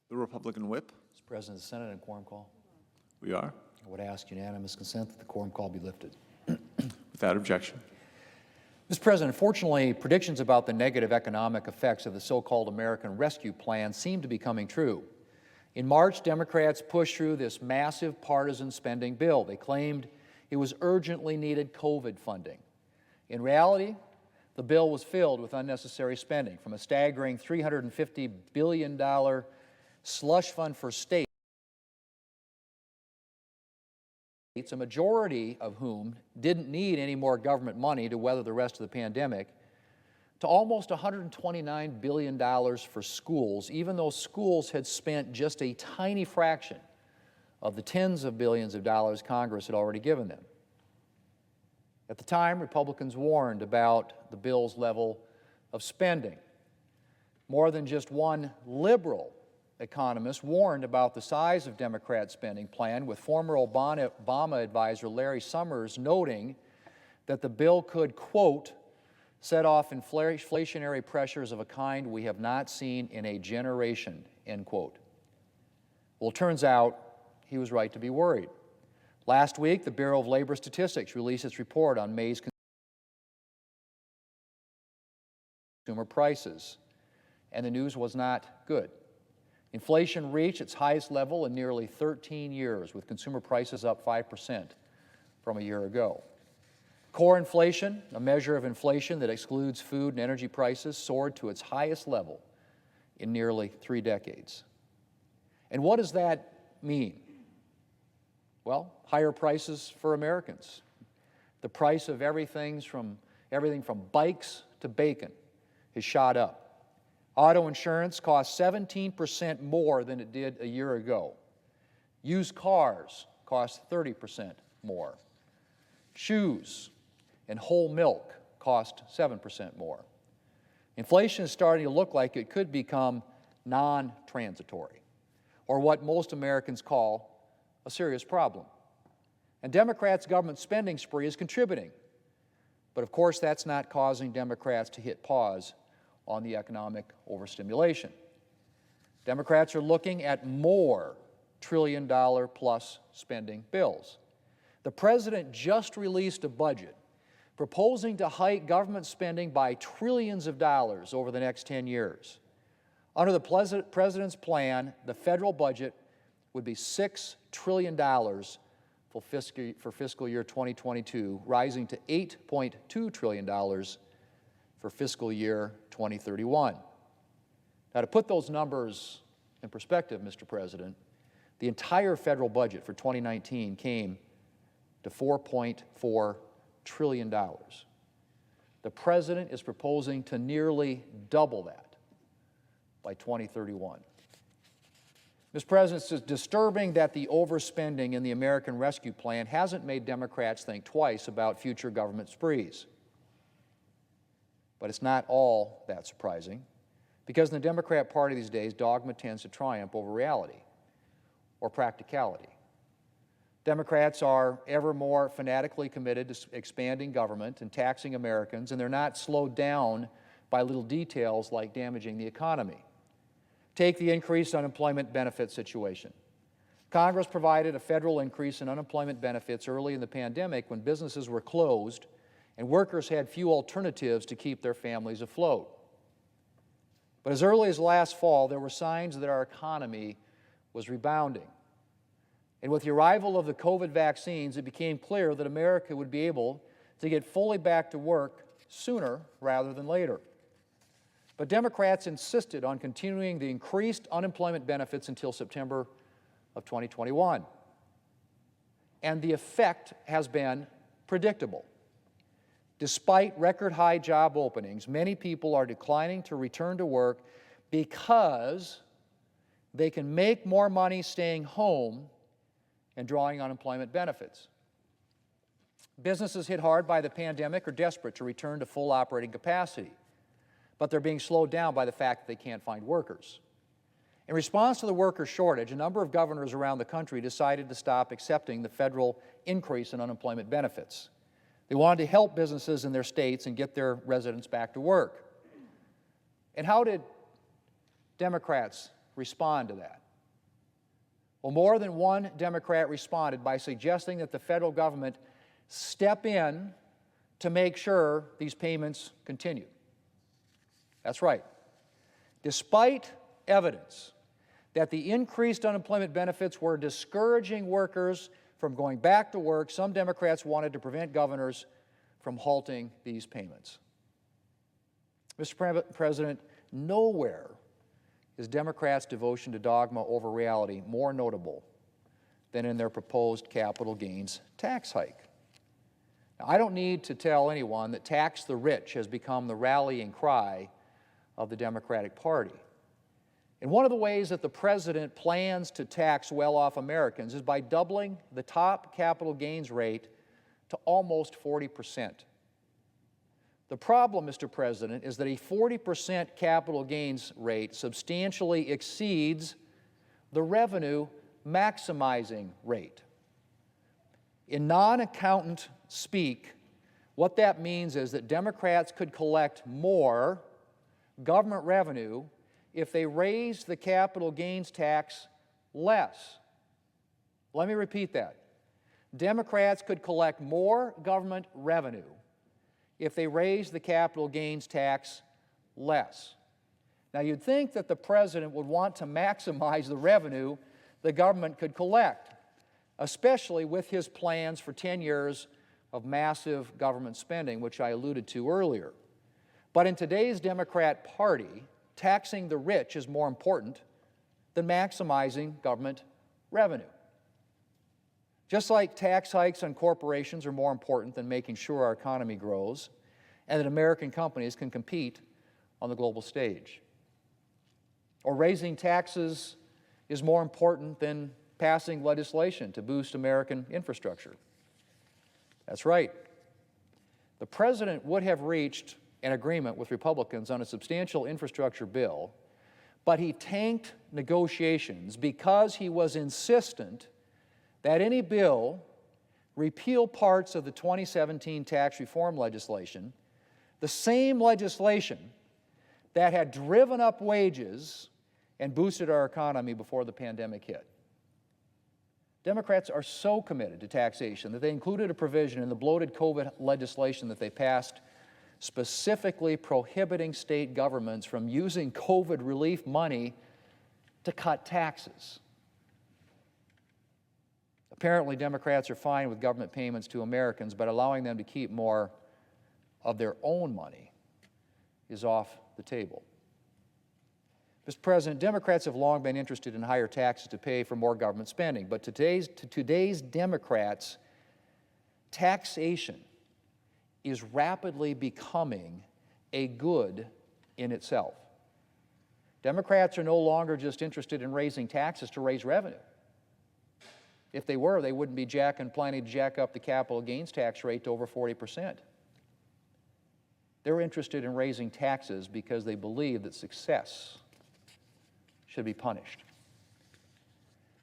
The Republican whip. Mr. President of the Senate, and quorum call. We are. I would ask unanimous consent that the quorum call be lifted. Without objection. Mr. President, unfortunately, predictions about the negative economic effects of the so-called American Rescue Plan seem to be coming true. In March, Democrats pushed through this massive partisan spending bill. They claimed it was urgently needed COVID funding. In reality, the bill was filled with unnecessary spending, from a staggering $350 billion slush fund for states, a majority of whom didn't need any more government money to weather the rest of the pandemic, to almost $129 billion for schools, even though schools had spent just a tiny fraction of the tens of billions of dollars Congress had already given them. At the time, Republicans warned about the bill's level of spending. More than just one liberal economist warned about the size of Democrats' spending plan, with former Obama advisor Larry Summers noting that the bill could, quote, set off inflationary pressures of a kind we have not seen in a generation, end quote. Well, it turns out he was right to be worried. Last week, the Bureau of Labor Statistics released its report on May's consumer prices, and the news was not good. Inflation reached its highest level in nearly 13 years, with consumer prices up 5% from a year ago. Core inflation, a measure of inflation that excludes food and energy prices, soared to its highest level in nearly 3 decades. And what does that mean? Well, higher prices for Americans. The price of everything from bikes to bacon has shot up. Auto insurance costs 17% more than it did a year ago. Used cars cost 30% more. Shoes and whole milk cost 7% more. Inflation is starting to look like it could become non-transitory, or what most Americans call a serious problem. And Democrats' government spending spree is contributing. But of course, that's not causing Democrats to hit pause on the economic overstimulation. Democrats are looking at more trillion-dollar-plus spending bills. The president just released a budget proposing to hike government spending by trillions of dollars over the next 10 years. Under the president's plan, the federal budget would be $6 trillion for fiscal year 2022, rising to $8.2 trillion for fiscal year 2031. Now, to put those numbers in perspective, Mr. President, the entire federal budget for 2019 came to $4.4 trillion. The president is proposing to nearly double that by 2031. Mr. President, it's disturbing that the overspending in the American Rescue Plan hasn't made Democrats think twice about future government sprees. But it's not all that surprising, because in the Democrat Party these days, dogma tends to triumph over reality or practicality. Democrats are ever more fanatically committed to expanding government and taxing Americans, and they're not slowed down by little details like damaging the economy. Take the increased unemployment benefit situation. Congress provided a federal increase in unemployment benefits early in the pandemic when businesses were closed and workers had few alternatives to keep their families afloat. But as early as last fall, there were signs that our economy was rebounding. And with the arrival of the COVID vaccines, it became clear that America would be able to get fully back to work sooner rather than later. But Democrats insisted on continuing the increased unemployment benefits until September of 2021. And the effect has been predictable. Despite record-high job openings, many people are declining to return to work because they can make more money staying home and drawing unemployment benefits. Businesses hit hard by the pandemic are desperate to return to full operating capacity, but they're being slowed down by the fact that they can't find workers. In response to the worker shortage, a number of governors around the country decided to stop accepting the federal increase in unemployment benefits. They wanted to help businesses in their states and get their residents back to work. And how did Democrats respond to that? Well, more than one Democrat responded by suggesting that the federal government step in to make sure these payments continue. That's right. Despite evidence that the increased unemployment benefits were discouraging workers from going back to work, some Democrats wanted to prevent governors from halting these payments. Mr. President, nowhere is Democrats' devotion to dogma over reality more notable than in their proposed capital gains tax hike. Now, I don't need to tell anyone that tax the rich has become the rallying cry of the Democratic Party. And one of the ways that the President plans to tax well-off Americans is by doubling the top capital gains rate to almost 40%. The problem, Mr. President, is that a 40% capital gains rate substantially exceeds the revenue maximizing rate. In non-accountant speak, what that means is that Democrats could collect more government revenue if they raise the capital gains tax less. Let me repeat that. Democrats could collect more government revenue if they raise the capital gains tax less. Now, you'd think that the President would want to maximize the revenue the government could collect, especially with his plans for 10 years of massive government spending, which I alluded to earlier. But in today's Democrat Party, taxing the rich is more important than maximizing government revenue. Just like tax hikes on corporations are more important than making sure our economy grows and that American companies can compete on the global stage. Or raising taxes is more important than passing legislation to boost American infrastructure. That's right. The President would have reached an agreement with Republicans on a substantial infrastructure bill, but he tanked negotiations because he was insistent that any bill repeal parts of the 2017 tax reform legislation, the same legislation that had driven up wages and boosted our economy before the pandemic hit. Democrats are so committed to taxation that they included a provision in the bloated COVID legislation that they passed specifically prohibiting state governments from using COVID relief money to cut taxes. Apparently, Democrats are fine with government payments to Americans, but allowing them to keep more of their own money is off the table. Mr. President, Democrats have long been interested in higher taxes to pay for more government spending, but to today's Democrats, taxation is rapidly becoming a good in itself. Democrats are no longer just interested in raising taxes to raise revenue. If they were, they wouldn't be planning to jack up the capital gains tax rate to over 40%. They're interested in raising taxes because they believe that success should be punished.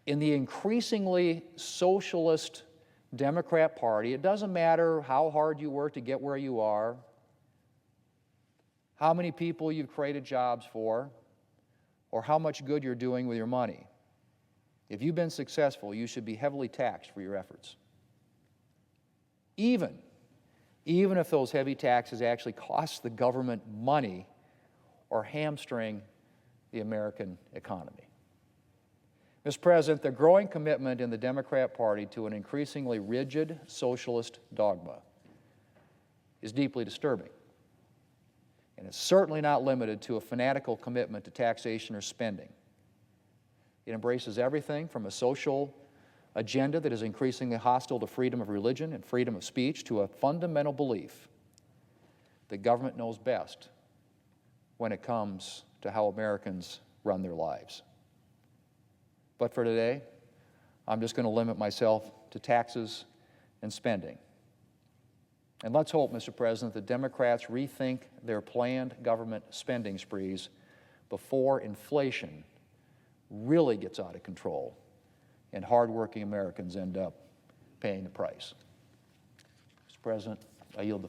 In the increasingly socialist Democrat Party, it doesn't matter how hard you work to get where you are, how many people you've created jobs for, or how much good you're doing with your money. If you've been successful, you should be heavily taxed for your efforts. Even if those heavy taxes actually cost the government money or hamstring the American economy. Mr. President, the growing commitment in the Democrat Party to an increasingly rigid socialist dogma is deeply disturbing. And it's certainly not limited to a fanatical commitment to taxation or spending. It embraces everything from a social agenda that is increasingly hostile to freedom of religion and freedom of speech to a fundamental belief that government knows best when it comes to how Americans run their lives. But for today, I'm just going to limit myself to taxes and spending. And let's hope, Mr. President, that Democrats rethink their planned government spending sprees before inflation really gets out of control and hardworking Americans end up paying the price. Mr. President, I yield the